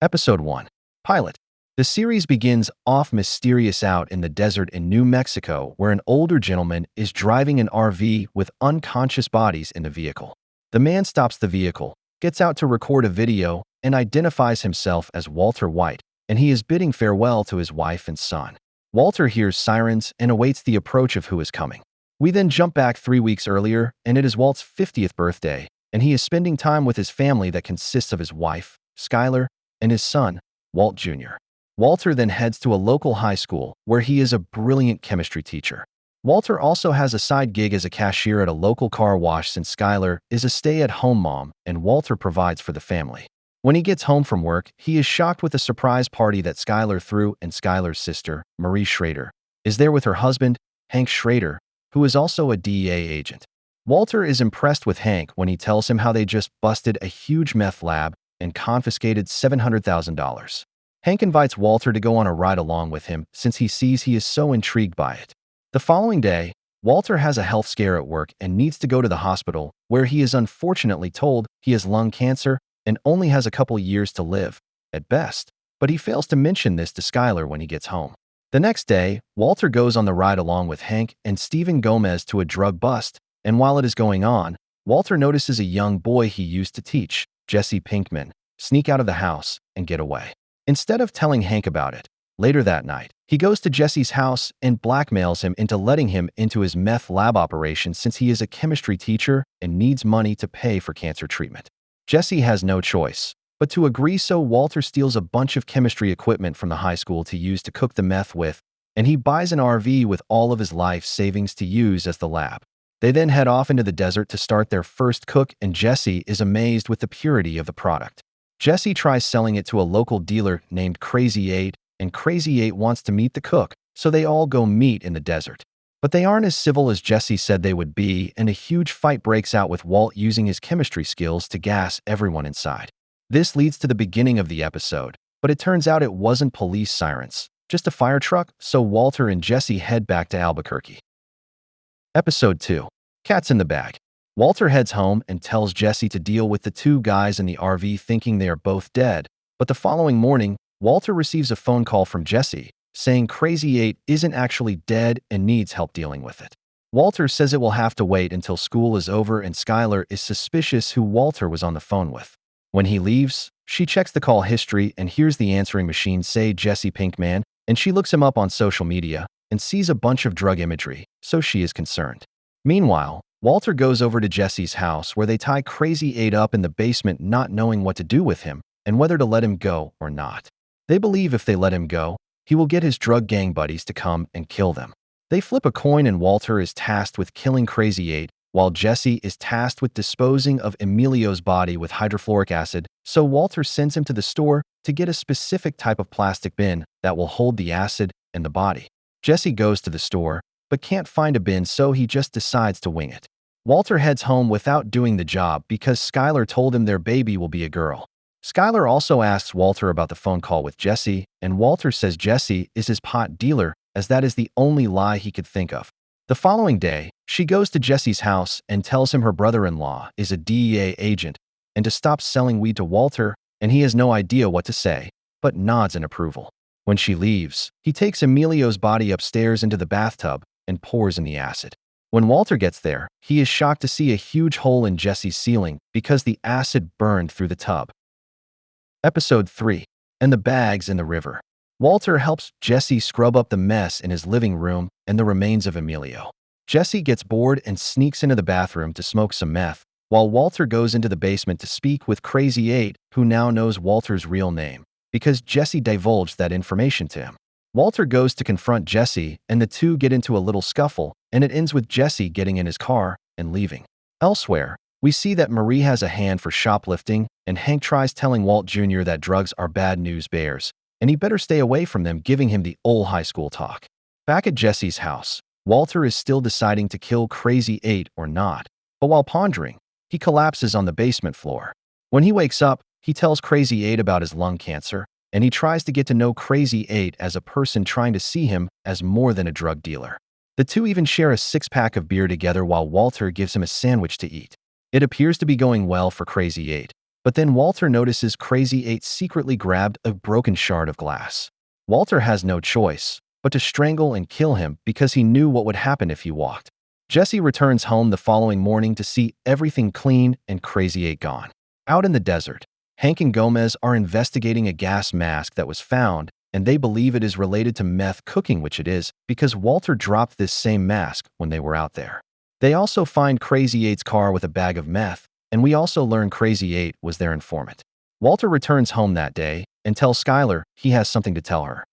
Episode 1. Pilot. The series begins off mysterious out in the desert in New Mexico, where an older gentleman is driving an RV with unconscious bodies in the vehicle. The man stops the vehicle, gets out to record a video, and identifies himself as Walter White, and he is bidding farewell to his wife and son. Walter hears sirens and awaits the approach of who is coming. We then jump back 3 weeks earlier, and it is Walt's 50th birthday, and he is spending time with his family that consists of his wife, Skylar, and his son, Walt Jr. Walter then heads to a local high school where he is a brilliant chemistry teacher. Walter also has a side gig as a cashier at a local car wash since Skylar is a stay-at-home mom and Walter provides for the family. When he gets home from work, he is shocked with a surprise party that Skylar threw, and Skylar's sister, Marie Schrader, is there with her husband, Hank Schrader, who is also a DEA agent. Walter is impressed with Hank when he tells him how they just busted a huge meth lab and confiscated $700,000. Hank invites Walter to go on a ride along with him since he sees he is so intrigued by it. The following day, Walter has a health scare at work and needs to go to the hospital, where he is unfortunately told he has lung cancer and only has a couple years to live, at best. But he fails to mention this to Skylar when he gets home. The next day, Walter goes on the ride along with Hank and Stephen Gomez to a drug bust, and while it is going on, Walter notices a young boy he used to teach, Jesse Pinkman, sneak out of the house and get away. Instead of telling Hank about it, later that night, he goes to Jesse's house and blackmails him into letting him into his meth lab operation since he is a chemistry teacher and needs money to pay for cancer treatment. Jesse has no choice but to agree, so Walter steals a bunch of chemistry equipment from the high school to use to cook the meth with, and he buys an RV with all of his life savings to use as the lab. They then head off into the desert to start their first cook, and Jesse is amazed with the purity of the product. Jesse tries selling it to a local dealer named Crazy 8, and Crazy 8 wants to meet the cook, so they all go meet in the desert. But they aren't as civil as Jesse said they would be, and a huge fight breaks out with Walt using his chemistry skills to gas everyone inside. This leads to the beginning of the episode, but it turns out it wasn't police sirens, just a fire truck, so Walter and Jesse head back to Albuquerque. Episode 2. Cats in the Bag. Walter heads home and tells Jesse to deal with the two guys in the RV, thinking they are both dead, but the following morning, Walter receives a phone call from Jesse, saying Crazy 8 isn't actually dead and needs help dealing with it. Walter says it will have to wait until school is over, and Skylar is suspicious who Walter was on the phone with. When he leaves, she checks the call history and hears the answering machine say Jesse Pinkman, and she looks him up on social media and sees a bunch of drug imagery, so she is concerned. Meanwhile, Walter goes over to Jesse's house where they tie Crazy 8 up in the basement, not knowing what to do with him and whether to let him go or not. They believe if they let him go, he will get his drug gang buddies to come and kill them. They flip a coin and Walter is tasked with killing Crazy 8, while Jesse is tasked with disposing of Emilio's body with hydrofluoric acid, so Walter sends him to the store to get a specific type of plastic bin that will hold the acid and the body. Jesse goes to the store, but can't find a bin, so he just decides to wing it. Walter heads home without doing the job because Skylar told him their baby will be a girl. Skylar also asks Walter about the phone call with Jesse, and Walter says Jesse is his pot dealer, as that is the only lie he could think of. The following day, she goes to Jesse's house and tells him her brother-in-law is a DEA agent and to stop selling weed to Walter, and he has no idea what to say, but nods in approval. When she leaves, he takes Emilio's body upstairs into the bathtub and pours in the acid. When Walter gets there, he is shocked to see a huge hole in Jesse's ceiling because the acid burned through the tub. Episode 3. And the Bags in the River. Walter helps Jesse scrub up the mess in his living room and the remains of Emilio. Jesse gets bored and sneaks into the bathroom to smoke some meth, while Walter goes into the basement to speak with Crazy 8, who now knows Walter's real name, because Jesse divulged that information to him. Walter goes to confront Jesse, and the two get into a little scuffle, and it ends with Jesse getting in his car and leaving. Elsewhere, we see that Marie has a hand for shoplifting, and Hank tries telling Walt Jr. that drugs are bad news bears, and he better stay away from them, giving him the old high school talk. Back at Jesse's house, Walter is still deciding to kill Crazy 8 or not, but while pondering, he collapses on the basement floor. When he wakes up, he tells Crazy 8 about his lung cancer, and he tries to get to know Crazy 8 as a person, trying to see him as more than a drug dealer. The two even share a 6-pack of beer together while Walter gives him a sandwich to eat. It appears to be going well for Crazy 8, But then Walter notices Crazy 8 secretly grabbed a broken shard of glass. Walter has no choice but to strangle and kill him because he knew what would happen if he walked. Jesse returns home the following morning to see everything clean and Crazy 8 gone. Out in the desert, Hank and Gomez are investigating a gas mask that was found, and they believe it is related to meth cooking, which it is, because Walter dropped this same mask when they were out there. They also find Crazy 8's car with a bag of meth, and we also learn Crazy 8 was their informant. Walter returns home that day and tells Skyler he has something to tell her.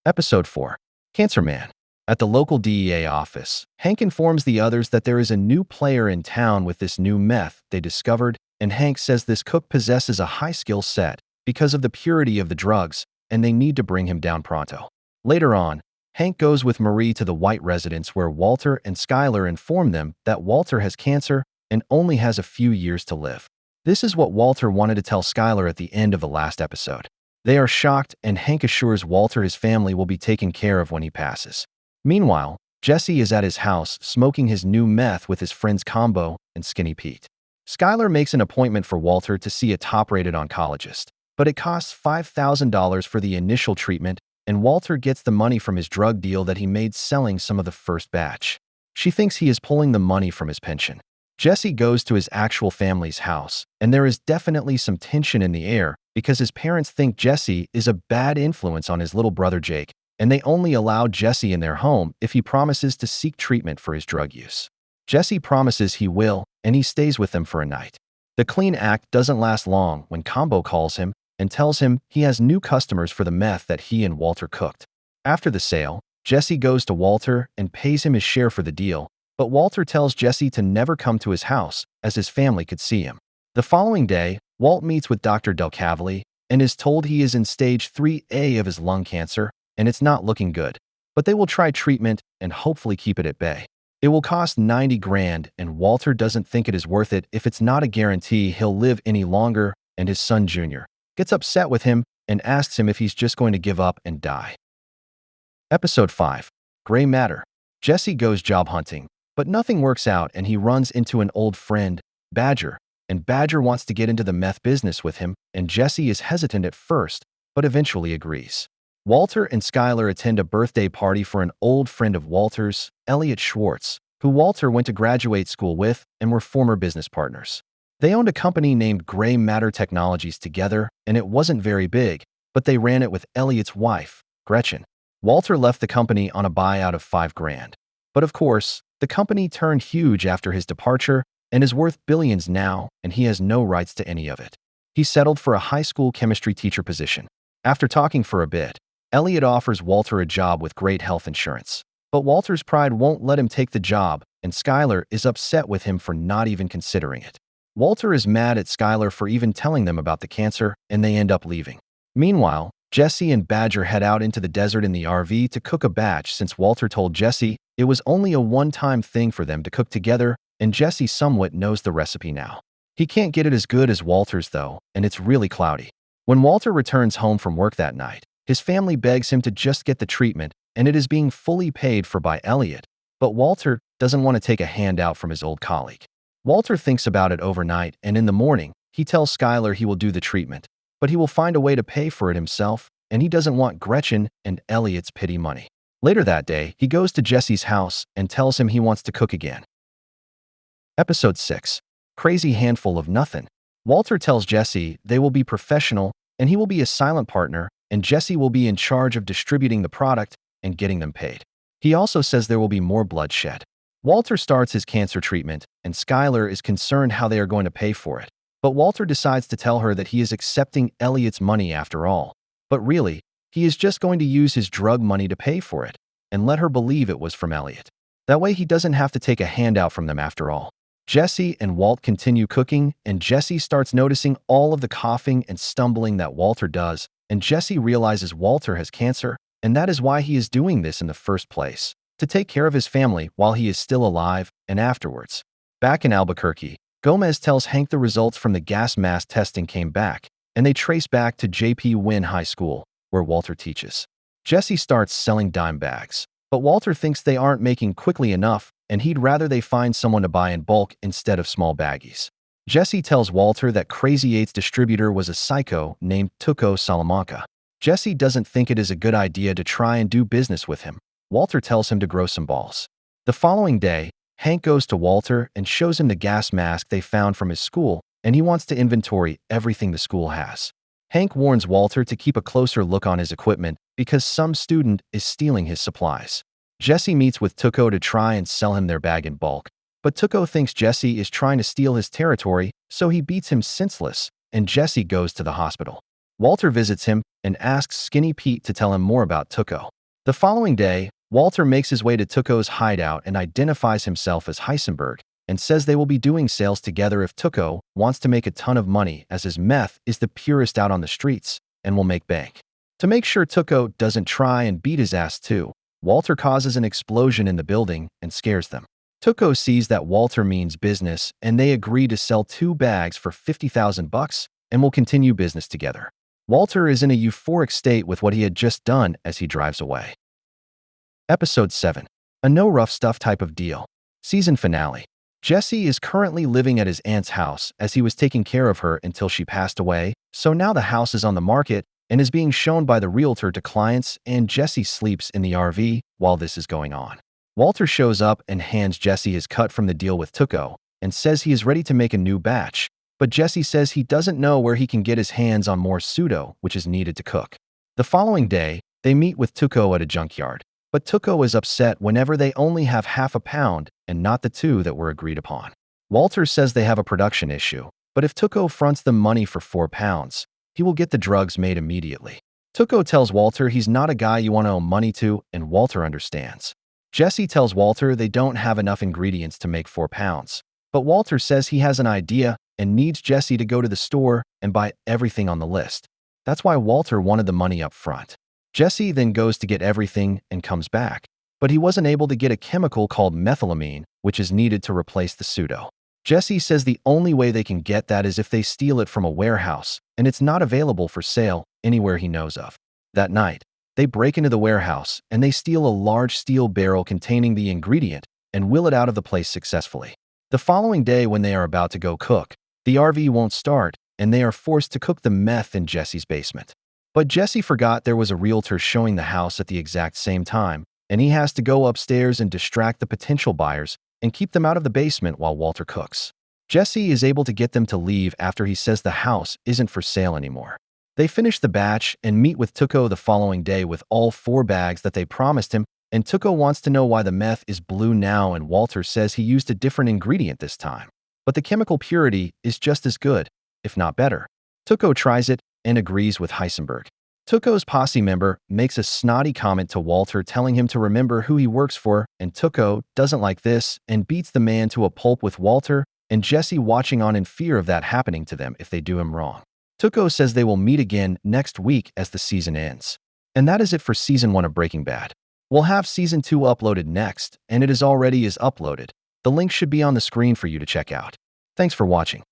Episode 4. Cancer Man. At the local DEA office, Hank informs the others that there is a new player in town with this new meth they discovered, and Hank says this cook possesses a high skill set because of the purity of the drugs, and they need to bring him down pronto. Later on, Hank goes with Marie to the white residence where Walter and Skyler inform them that Walter has cancer and only has a few years to live. This is what Walter wanted to tell Skyler at the end of the last episode. They are shocked, and Hank assures Walter his family will be taken care of when he passes. Meanwhile, Jesse is at his house smoking his new meth with his friends Combo and Skinny Pete. Skyler makes an appointment for Walter to see a top-rated oncologist, but it costs $5,000 for the initial treatment, and Walter gets the money from his drug deal that he made selling some of the first batch. She thinks he is pulling the money from his pension. Jesse goes to his actual family's house, and there is definitely some tension in the air because his parents think Jesse is a bad influence on his little brother Jake, and they only allow Jesse in their home if he promises to seek treatment for his drug use. Jesse promises he will, and he stays with them for a night. The clean act doesn't last long when Combo calls him and tells him he has new customers for the meth that he and Walter cooked. After the sale, Jesse goes to Walter and pays him his share for the deal, but Walter tells Jesse to never come to his house as his family could see him. The following day, Walt meets with Dr. Del Cavali and is told he is in stage 3A of his lung cancer and it's not looking good, but they will try treatment and hopefully keep it at bay. It will cost $90 grand, and Walter doesn't think it is worth it if it's not a guarantee he'll live any longer, and his son Junior gets upset with him and asks him if he's just going to give up and die. Episode 5. Gray Matter. Jesse goes job hunting, but nothing works out and he runs into an old friend, Badger, and Badger wants to get into the meth business with him, and Jesse is hesitant at first, but eventually agrees. Walter and Skyler attend a birthday party for an old friend of Walter's, Elliot Schwartz, who Walter went to graduate school with and were former business partners. They owned a company named Gray Matter Technologies together, and it wasn't very big, but they ran it with Elliot's wife, Gretchen. Walter left the company on a buyout of $5 grand. But of course, the company turned huge after his departure and is worth billions now, and he has no rights to any of it. He settled for a high school chemistry teacher position. After talking for a bit, Elliot offers Walter a job with great health insurance. But Walter's pride won't let him take the job, and Skyler is upset with him for not even considering it. Walter is mad at Skyler for even telling them about the cancer, and they end up leaving. Meanwhile, Jesse and Badger head out into the desert in the RV to cook a batch since Walter told Jesse it was only a one-time thing for them to cook together, and Jesse somewhat knows the recipe now. He can't get it as good as Walter's though, and it's really cloudy. When Walter returns home from work that night, his family begs him to just get the treatment, and it is being fully paid for by Elliot, but Walter doesn't want to take a handout from his old colleague. Walter thinks about it overnight, and in the morning, he tells Skyler he will do the treatment, but he will find a way to pay for it himself, and he doesn't want Gretchen and Elliot's pity money. Later that day, he goes to Jesse's house and tells him he wants to cook again. Episode 6. Crazy Handful of Nothin. Walter tells Jesse they will be professional, and he will be a silent partner, and Jesse will be in charge of distributing the product and getting them paid. He also says there will be more bloodshed. Walter starts his cancer treatment, and Skyler is concerned how they are going to pay for it. But Walter decides to tell her that he is accepting Elliot's money after all. But really, he is just going to use his drug money to pay for it, and let her believe it was from Elliot. That way he doesn't have to take a handout from them after all. Jesse and Walt continue cooking, and Jesse starts noticing all of the coughing and stumbling that Walter does, and Jesse realizes Walter has cancer, and that is why he is doing this in the first place, to take care of his family while he is still alive and afterwards. Back in Albuquerque, Gomez tells Hank the results from the gas mask testing came back, and they trace back to J.P. Wynn High School, where Walter teaches. Jesse starts selling dime bags, but Walter thinks they aren't making quickly enough, and he'd rather they find someone to buy in bulk instead of small baggies. Jesse tells Walter that Crazy Eight's distributor was a psycho named Tuco Salamanca. Jesse doesn't think it is a good idea to try and do business with him. Walter tells him to grow some balls. The following day, Hank goes to Walter and shows him the gas mask they found from his school, and he wants to inventory everything the school has. Hank warns Walter to keep a closer look on his equipment because some student is stealing his supplies. Jesse meets with Tuco to try and sell him their bag in bulk, but Tuco thinks Jesse is trying to steal his territory, so he beats him senseless, and Jesse goes to the hospital. Walter visits him and asks Skinny Pete to tell him more about Tuco. The following day, Walter makes his way to Tuco's hideout and identifies himself as Heisenberg, and says they will be doing sales together if Tuco wants to make a ton of money, as his meth is the purest out on the streets and will make bank. To make sure Tuco doesn't try and beat his ass too, Walter causes an explosion in the building and scares them. Tuco sees that Walter means business, and they agree to sell 2 bags for $50,000 and will continue business together. Walter is in a euphoric state with what he had just done as he drives away. Episode 7. A no rough stuff type of deal. Season finale. Jesse is currently living at his aunt's house as he was taking care of her until she passed away, so now the house is on the market and is being shown by the realtor to clients, and Jesse sleeps in the RV while this is going on. Walter shows up and hands Jesse his cut from the deal with Tuco and says he is ready to make a new batch, but Jesse says he doesn't know where he can get his hands on more pseudo, which is needed to cook. The following day, they meet with Tuco at a junkyard, but Tuco is upset whenever they only have half a pound and not the 2 that were agreed upon. Walter says they have a production issue, but if Tuco fronts them money for 4 pounds, he will get the drugs made immediately. Tuco tells Walter he's not a guy you want to owe money to, and Walter understands. Jesse tells Walter they don't have enough ingredients to make 4 pounds, but Walter says he has an idea and needs Jesse to go to the store and buy everything on the list. That's why Walter wanted the money up front. Jesse then goes to get everything and comes back, but he wasn't able to get a chemical called methylamine, which is needed to replace the pseudo. Jesse says the only way they can get that is if they steal it from a warehouse, and it's not available for sale anywhere he knows of. That night, they break into the warehouse and they steal a large steel barrel containing the ingredient and wheel it out of the place successfully. The following day, when they are about to go cook, the RV won't start and they are forced to cook the meth in Jesse's basement. But Jesse forgot there was a realtor showing the house at the exact same time, and he has to go upstairs and distract the potential buyers and keep them out of the basement while Walter cooks. Jesse is able to get them to leave after he says the house isn't for sale anymore. They finish the batch and meet with Tuco the following day with all 4 bags that they promised him, and Tuco wants to know why the meth is blue now, and Walter says he used a different ingredient this time. But the chemical purity is just as good, if not better. Tuco tries it and agrees with Heisenberg. Tuco's posse member makes a snotty comment to Walter telling him to remember who he works for, and Tuco doesn't like this and beats the man to a pulp with Walter and Jesse watching on in fear of that happening to them if they do him wrong. Tuco says they will meet again next week as the season ends. And that is it for Season 1 of Breaking Bad. We'll have Season 2 uploaded next, and it is already uploaded. The link should be on the screen for you to check out. Thanks for watching.